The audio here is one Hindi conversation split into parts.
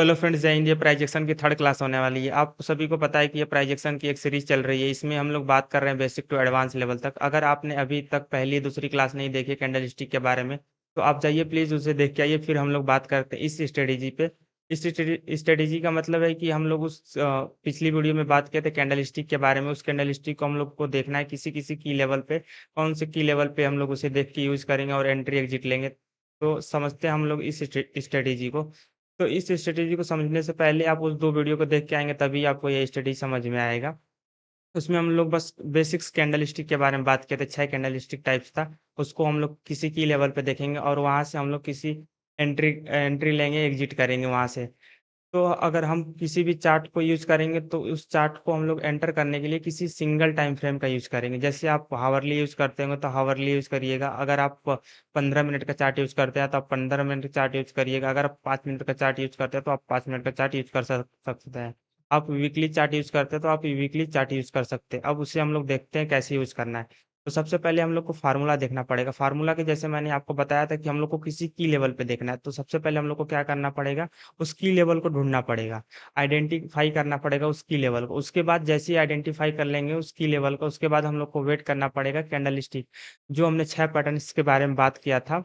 हेलो फ्रेंड्स, जय हिंद। ये प्राइजेक्शन की थर्ड क्लास होने वाली है। आप सभी को पता है कि ये प्राइजेक्शन की एक सीरीज चल रही है। इसमें हम लोग बात कर रहे हैं बेसिक टू एडवांस लेवल तक। अगर आपने अभी तक पहली दूसरी क्लास नहीं देखी कैंडल स्टिक के बारे में, तो आप जाइए प्लीज़ उसे देख के आइए। फिर हम लोग बात करते हैं इस स्ट्रेटेजी पे। इस स्ट्रेटेजी का मतलब है कि हम लोग उस पिछली वीडियो में बात किए थे कैंडल स्टिक के बारे में। उस कैंडल स्टिक को हम लोग को देखना है किसी किसी की लेवल पे, कौन से की लेवल पे हम लोग उसे देख के यूज़ करेंगे और एंट्री एग्जिट लेंगे। तो समझते हैं हम लोग इस स्ट्रेटेजी को। तो इस स्ट्रेटेजी को समझने से पहले आप उस 2 वीडियो को देख के आएँगे, तभी आपको ये स्ट्रेटेजी समझ में आएगा। उसमें हम लोग बस बेसिक्स कैंडल स्टिक के बारे में बात किए थे, 6 कैंडल स्टिक टाइप्स था। उसको हम लोग किसी की लेवल पे देखेंगे और वहाँ से हम लोग किसी एंट्री एंट्री लेंगे, एग्ज़िट करेंगे वहाँ से। तो अगर हम किसी भी चार्ट को यूज़ करेंगे, तो उस चार्ट को हम लोग एंटर करने के लिए किसी सिंगल टाइम फ्रेम का यूज़ करेंगे। जैसे आप हावरली यूज़ करते होंगे, तो हावरली यूज़ करिएगा। अगर आप 15 मिनट का चार्ट यूज़ करते हैं, तो आप 15 मिनट का चार्ट यूज़ करिएगा। अगर आप 5 मिनट का चार्ट यूज़ करते हैं, तो आप 5 मिनट का चार्ट यूज़ कर सकते हैं। आप वीकली चार्ट यूज़ करते हैं, तो आप वीकली चार्ट यूज़ कर सकते हैं। अब उसे हम लोग देखते हैं कैसे यूज़ करना है। तो सबसे पहले हम लोग को फ़ॉर्मूला देखना पड़ेगा। फ़ॉर्मूला के जैसे मैंने आपको बताया था कि हम लोग को किसी की लेवल पे देखना है। तो सबसे पहले हम लोग को क्या करना पड़ेगा, उस की लेवल को ढूँढना पड़ेगा। आइडेंटिफ़ाई करना पड़ेगा उस की लेवल को। उसके बाद जैसे ही आइडेंटिफ़ाई कर लेंगे उस की लेवल को, उसके बाद हम लोग को वेट करना पड़ेगा कैंडल स्टिक। जो हमने 6 पैटर्न्स के बारे में बात किया था,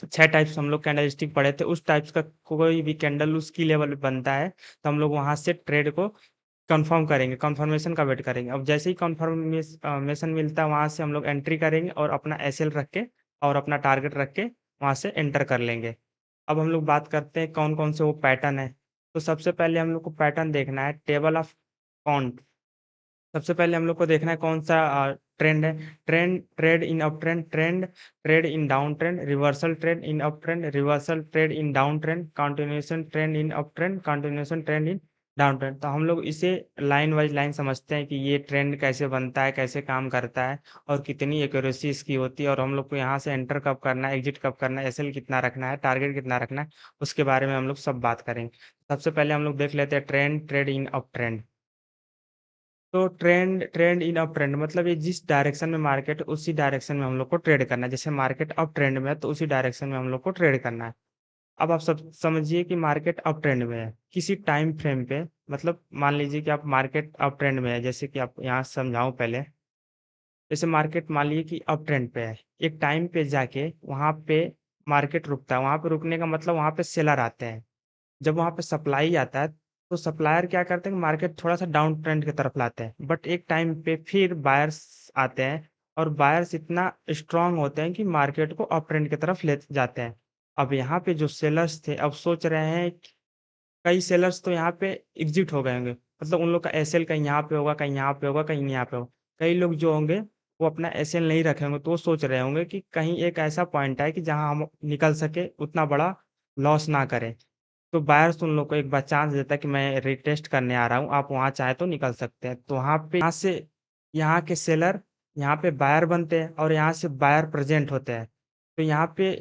6 टाइप्स हम लोग कैंडल स्टिक पढ़े थे, उस टाइप्स का कोई भी कैंडल उस की लेवल पे बनता है, तो हम लोग वहाँ से ट्रेड को कन्फर्म करेंगे, कन्फर्मेशन का वेट करेंगे। अब जैसे ही मेशन मिलता है, वहाँ से हम लोग एंट्री करेंगे और अपना एसएल रख के और अपना टारगेट रख के वहाँ से एंटर कर लेंगे। अब हम लोग बात करते हैं कौन-कौन से वो पैटर्न है। तो सबसे पहले हम लोग को पैटर्न देखना है टेबल ऑफ काउंट। सबसे पहले हम लोग को देखना है कौन-सा ट्रेंड है। Trade in up trend, trade in down trend, reversal trend in up trend, reversal trend in down trend, continuation trend in up trend, continuation trend in down trend. तो हम लोग इसे लाइन वाइज़ लाइन समझते हैं कि ये ट्रेंड कैसे बनता है, कैसे काम करता है और कितनी एक्यूरेसी इसकी होती है और हम लोग को यहाँ से एंटर कब करना है, एग्ज़िट कब करना है, एसएल कितना रखना है, टारगेट कितना रखना है, उसके बारे में हम लोग सब बात करेंगे। सबसे पहले हम लोग देख लेते हैं ट्रेड इन अप ट्रेंड। तो ट्रेंड इन अप ट्रेंड मतलब ये जिस डायरेक्शन में मार्केट है, उसी डायरेक्शन में हम लोग को ट्रेड करना है। जैसे मार्केट अप ट्रेंड में है, तो उसी डायरेक्शन में हम लोग को ट्रेड करना है। अब आप सब समझिए कि मार्केट अप ट्रेंड में है, किसी टाइम फ्रेम पे मतलब मान लीजिए कि आप मार्केट अप ट्रेंड में है, जैसे कि आप यहाँ समझाऊँ पहले। जैसे मार्केट मान लीजिए कि अप ट्रेंड पे है, एक टाइम पे जाके वहाँ पे मार्केट रुकता है, वहाँ पे रुकने का मतलब वहाँ पे सेलर आते हैं। जब वहाँ पे सप्लाई आता है, तो सप्लायर क्या करते हैं कि मार्केट थोड़ा-सा डाउन ट्रेंड की तरफ लाते हैं। बट एक टाइम पे फिर बायर्स आते हैं और बायर्स इतना स्ट्रॉन्ग होते हैं कि मार्केट को अप ट्रेंड की तरफ ले जाते हैं। अब यहाँ पे जो सेलर्स थे, अब सोच रहे हैं कि कई सेलर्स तो यहाँ पे एग्ज़िट हो गए होंगे। मतलब उन लोग का एसएल कहीं यहाँ पे होगा, कहीं यहाँ पे होगा, कहीं यहाँ पे होगा। कई लोग जो होंगे, वो अपना एसएल नहीं रखे होंगे, तो वो सोच रहे होंगे कि कहीं एक ऐसा पॉइंट आए कि जहाँ हम निकल सके, उतना बड़ा लॉस ना करें। तो बायर्स उन लोग को एक बार चांस देता है कि मैं रिटेस्ट करने आ रहा हूँ, आप वहाँ चाहें तो निकल सकते हैं। तो वहाँ पे यहाँ से यहाँ के सेलर यहाँ पे बायर बनते हैं और यहाँ से बायर प्रेज़ेंट होते हैं। तो यहाँ पे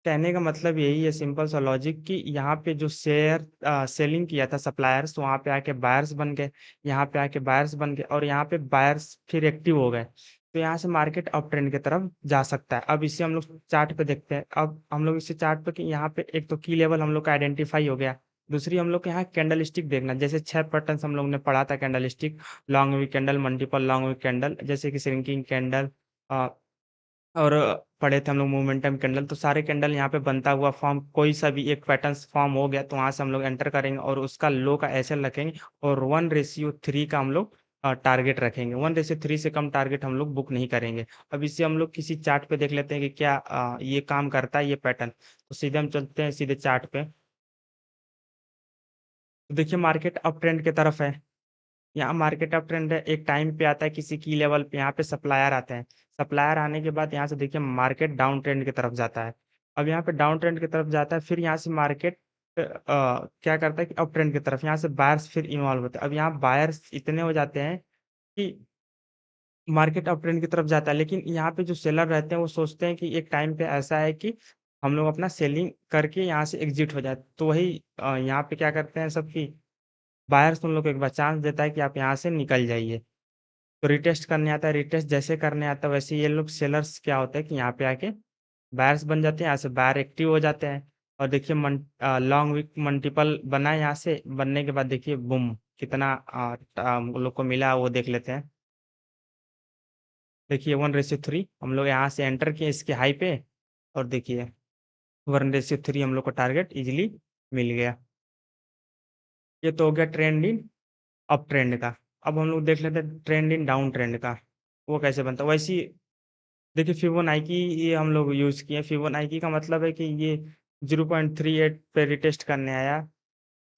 कहने का मतलब यही है सिंपल सा लॉजिक कि यहाँ पे जो सेलिंग किया था सप्लायर्स वहाँ पे आके बायर्स बन गए, यहाँ पे आके बायर्स बन गए और यहाँ पे बायर्स फिर एक्टिव हो गए। तो यहाँ से मार्केट अप ट्रेंड की तरफ जा सकता है। अब इसे हम लोग चार्ट पे देखते हैं। अब हम लोग इसे चार्ट पे कि यहाँ पे एक तो की लेवल हम लोग का आइडेंटिफ़ाई हो गया। दूसरी हम लोग को यहाँ कैंडल स्टिक देखना, जैसे 6 पैटर्न्स हम लोग ने पढ़ा था candle stick, long wick candle, multiple long wick candle, जैसे कि श्रिंकिंग कैंडल अ, और पढ़े थे हम लोग मोमेंटम कैंडल। तो सारे कैंडल यहाँ पे बनता हुआ फॉर्म कोई सा भी एक पैटर्न्स फॉर्म हो गया, तो वहाँ से हम लोग एंटर करेंगे और उसका लो का एसएल रखेंगे और 1:3 का हम लोग टारगेट रखेंगे। 1:3 से कम टारगेट हम लोग बुक नहीं करेंगे। अब इसे हम लोग किसी चार्ट पे देख लेते हैं कि क्या ये काम करता है ये पैटर्न। तो सीधे हम चलते हैं सीधे चार्ट पे। तो देखिए मार्केट अप ट्रेंड की तरफ है। यहाँ मार्केट अप ट्रेंड है, एक टाइम पे आता है किसी की लेवल पे, यहाँ पे सप्लायर आते हैं। सप्लायर आने के बाद यहाँ से देखिए मार्केट डाउन ट्रेंड की तरफ जाता है। अब यहाँ पे डाउन ट्रेंड की तरफ जाता है, फिर यहाँ से मार्केट क्या करता है कि अप ट्रेंड की तरफ, यहाँ से बायर्स फिर इन्वॉल्व होते हैं। अब यहाँ बायर्स इतने हो जाते हैं कि मार्केट अप ट्रेंड की तरफ जाता है, लेकिन यहाँ पे जो सेलर रहते हैं वो सोचते हैं कि एक टाइम पे ऐसा है कि हम लोग अपना सेलिंग करके यहाँ से एग्ज़िट हो जाए। तो वही यहाँ पे क्या करते हैं सब कि बायर्स उन लोग को एक बार चांस देता है कि आप यहाँ से निकल जाइए। तो रिटेस्ट करने आता है, रिटेस्ट जैसे करने आता है वैसे ये लोग सेलर्स क्या होता है कि यहाँ पे आके बायर्स बन जाते हैं, यहाँ से बायर एक्टिव हो जाते हैं। और देखिए लॉन्ग वीक मल्टीपल बना यहाँ से, बनने के बाद देखिए बूम कितना हम लोग को मिला वो देख लेते हैं। देखिए 1:3 हम लोग यहाँ से एंटर किए इसके हाई पे, और देखिए 1:3 हम लोग को टारगेट इजीली मिल गया। ये तो हो गया ट्रेंड इन अप ट्रेंड का। अब हम लोग देख लेते हैं ट्रेंड इन डाउन ट्रेंड का, वो कैसे बनता है। वैसे ही देखिए फिबोनाची ये हम लोग यूज़ किए। फिबोनाची का मतलब है कि ये 0.38 पे रिटेस्ट करने आया।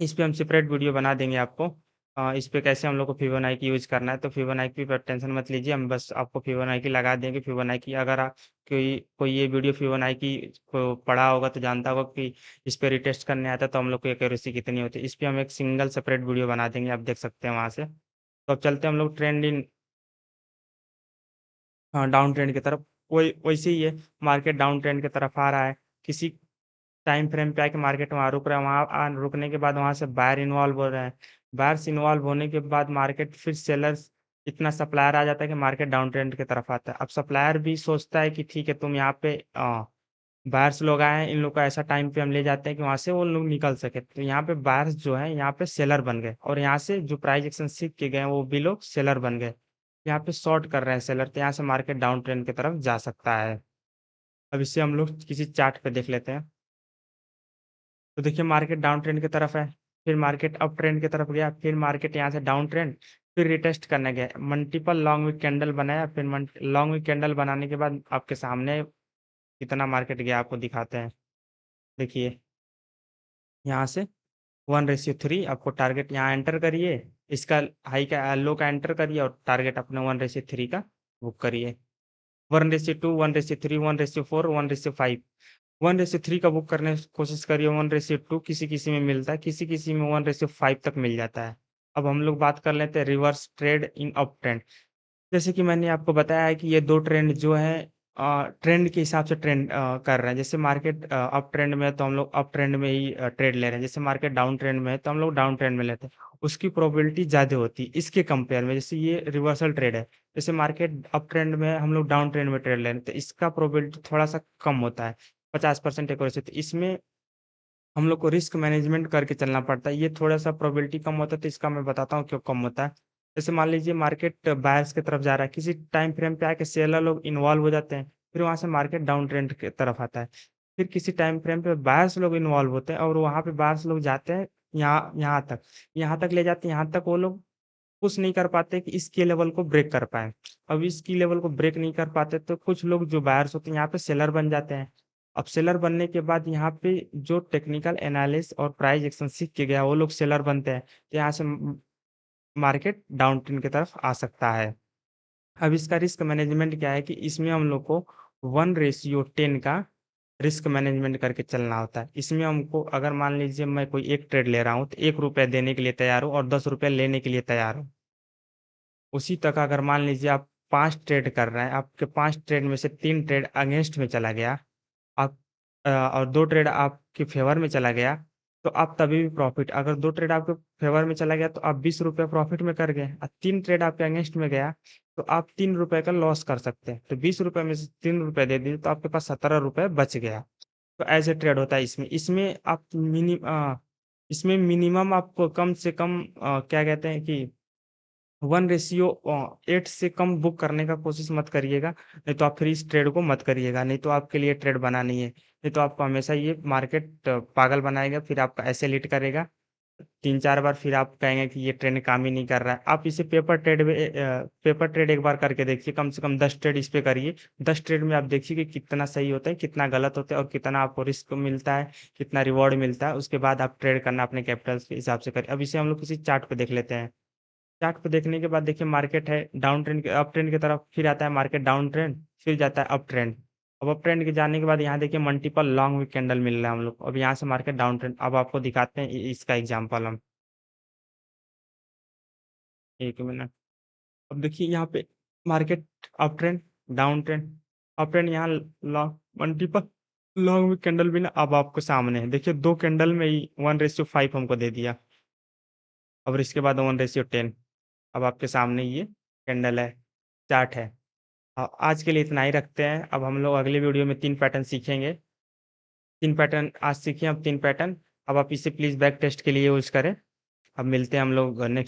इस पे हम सेपरेट वीडियो बना देंगे आपको। इस पे कैसे हम लोग को फिबोनाची यूज़ करना है, तो फिबोनाची पे टेंशन मत लीजिए, हम बस आपको फिबोनाची लगा देंगे। फिबोनाची अगर कोई कोई ये वीडियो फिबोनाची को पढ़ा होगा तो जानता होगा कि इस पे रिटेस्ट करने आता है तो हम लोग को एक्यूरेसी कितनी होती है। इस पे हम एक सिंगल सेपरेट वीडियो बना देंगे, आप देख सकते हैं वहाँ से। तो अब चलते हैं हम लोग ट्रेंड इन डाउन ट्रेंड की तरफ। वही वैसे ही है, मार्केट डाउन ट्रेंड की तरफ आ रहा है। किसी टाइम फ्रेम पे आके मार्केट वहाँ रुक रहा है, वहाँ रुकने के बाद वहाँ से बायर इन्वॉल्व हो रहे हैं। बायर्स इन्वॉल्व होने के बाद मार्केट फिर सेलर्स, इतना सप्लायर आ जाता है कि मार्केट डाउन ट्रेंड की तरफ आता है। अब सप्लायर भी सोचता है कि ठीक है तुम यहाँ पे बायर्स लोग आए हैं, इन लोग का ऐसा टाइम पे हम ले जाते हैं कि वहाँ से वो लोग निकल सके। तो यहाँ पे बायर्स जो है यहाँ पे सेलर बन गए, और यहाँ से जो प्राइस एक्शन सीख के गए वो भी लोग सेलर बन गए। यहाँ पे शॉर्ट कर रहे हैं सेलर, तो यहाँ से मार्केट डाउन ट्रेंड की तरफ जा सकता है। अब इससे हम लोग किसी चार्ट पे देख लेते हैं। तो देखिए मार्केट डाउन ट्रेंड की तरफ है, फिर मार्केट अप ट्रेंड की तरफ गया, फिर मार्केट यहाँ से डाउन ट्रेंड, फिर रिटेस्ट करने गया, मल्टीपल लॉन्ग वीक कैंडल बनाया, फिर लॉन्ग वीक कैंडल बनाने के बाद आपके सामने कितना मार्केट गया आपको दिखाते हैं। देखिए यहाँ से 1:3 आपको टारगेट यहाँ एंटर करिए, इसका हाई का लो का एंटर करिए और टारगेट अपने 1:3 का बुक करिए। 1:2, 1:3, 1:4, 1:5। 1:3 का बुक करने की कोशिश करिए। 1:2 किसी किसी में मिलता है, किसी किसी में 1:5 तक मिल जाता है। अब हम लोग बात कर लेते हैं reverse trade in up trend. जैसे कि मैंने आपको बताया है कि ये दो ट्रेंड जो है ट्रेंड के हिसाब से ट्रेंड कर रहे हैं। जैसे मार्केट अप ट्रेंड में है तो हम लोग अप ट्रेंड में ही ट्रेड ले रहे हैं। जैसे मार्केट डाउन ट्रेंड में है तो हम लोग डाउन ट्रेंड में लेते हैं। उसकी प्रोबेबिलिटी ज़्यादा होती है इसके कंपेयर में। जैसे ये रिवर्सल ट्रेड है, जैसे मार्केट अप ट्रेंड में है, हम लोग डाउन ट्रेंड में ट्रेड ले रहे हैं, तो इसका प्रोबेबिलिटी थोड़ा सा कम होता है, 50% एक्यूरेसी। तो इसमें हम लोग को रिस्क मैनेजमेंट करके चलना पड़ता है। ये थोड़ा-सा प्रोबेबिलिटी कम होता है, तो इसका मैं बताता हूँ क्यों कम होता है। जैसे मान लीजिए मार्केट बायर्स की तरफ जा रहा है, किसी टाइम फ्रेम पे आके सेलर लोग इन्वॉल्व हो जाते हैं, फिर वहाँ से मार्केट डाउन ट्रेंड की तरफ आता है। फिर किसी टाइम फ्रेम पे बायर्स लोग इन्वॉल्व होते हैं और वहाँ पे बायर्स लोग जाते हैं यहाँ यहाँ तक ले जाते हैं, यहाँ तक वो लोग पुश नहीं कर पाते कि इसकी लेवल को ब्रेक कर पाएँ। अब इसकी लेवल को ब्रेक नहीं कर पाते तो कुछ लोग जो बायर्स होते हैं यहाँ पे सेलर बन जाते हैं। अब सेलर बनने के बाद यहाँ पे जो टेक्निकल एनालिसिस और प्राइस एक्शन सीख के गया वो लोग सेलर बनते हैं। तो यहाँ से मार्केट डाउन ट्रेंड की तरफ आ सकता है। अब इसका रिस्क मैनेजमेंट क्या है कि इसमें हम लोग को 1:10 का रिस्क मैनेजमेंट करके चलना होता है। इसमें हमको अगर मान लीजिए मैं कोई एक ट्रेड ले रहा हूँ तो ₹1 देने के लिए तैयार हूँ और ₹10 लेने के लिए तैयार हूँ। उसी तक अगर मान लीजिए आप 5 ट्रेड कर रहे हैं, आपके 5 ट्रेड में से 3 ट्रेड अगेंस्ट में चला गया, आप और 2 ट्रेड आपके फ़ेवर में चला गया, तो आप तभी भी प्रॉफ़िट। अगर 2 ट्रेड आपके फ़ेवर में चला गया तो आप ₹20 प्रॉफ़िट में कर गए, 3 ट्रेड आपके अगेंस्ट में गया, तो आप ₹3 का लॉस कर सकते हैं। तो ₹20 में से ₹3 दे दीजिए तो आपके पास ₹17 बच गया। तो ऐसे ट्रेड होता है इसमें। इसमें मिनिमम आपको कम से कम क्या कहते हैं कि 1:8 से कम बुक करने का कोशिश मत करिएगा, नहीं तो आप फिर इस ट्रेड को मत करिएगा, नहीं तो आपके लिए ट्रेड बना नहीं है। नहीं तो आपको हमेशा ये मार्केट पागल बनाएगा, फिर आपका ऐसे लीड करेगा, 3-4 बार फिर आप कहेंगे कि ये ट्रेड काम ही नहीं कर रहा है। आप इसे पेपर ट्रेड एक बार करके देखिए, कम से कम 10 ट्रेड इस पे करिए। 10 ट्रेड में आप देखिए कि कितना सही होता है, कितना गलत होता है और कितना आपको रिस्क मिलता है, कितना रिवॉर्ड मिलता है। उसके बाद आप ट्रेड करना अपने कैपिटल्स के हिसाब से करिए। अब इसे हम लोग किसी चार्ट पे देख लेते हैं। चार्ट पे देखने के बाद देखिए मार्केट है डाउन ट्रेंड के अप ट्रेंड की तरफ, फिर आता है मार्केट डाउन ट्रेंड, फिर जाता है अप ट्रेंड। अब अप ट्रेंड के जाने के बाद यहाँ देखिए मल्टीपल लॉन्ग वीक कैंडल मिल रहा है हम लोग को। अब यहाँ से मार्केट डाउन ट्रेंड, अब आपको दिखाते हैं इसका एग्जांपल हम। एक मिनट। अब देखिए यहाँ पे market up trend, down trend, up trend, यहाँ long multiple long wick candle भी ना अब आपको सामने है। देखिए 2 कैंडल में ही 1:5 हमको दे दिया। अब इसके बाद 1:10, अब आपके सामने ये कैंडल है, चार्ट है। आज के लिए इतना ही रखते हैं। अब हम लोग अगले वीडियो में 3 पैटर्न सीखेंगे। 3 पैटर्न आज सीखे, अब 3 पैटर्न। अब आप इसे प्लीज़ बैक टेस्ट के लिए यूज़ करें। अब मिलते हैं हम लोग नेक्स्ट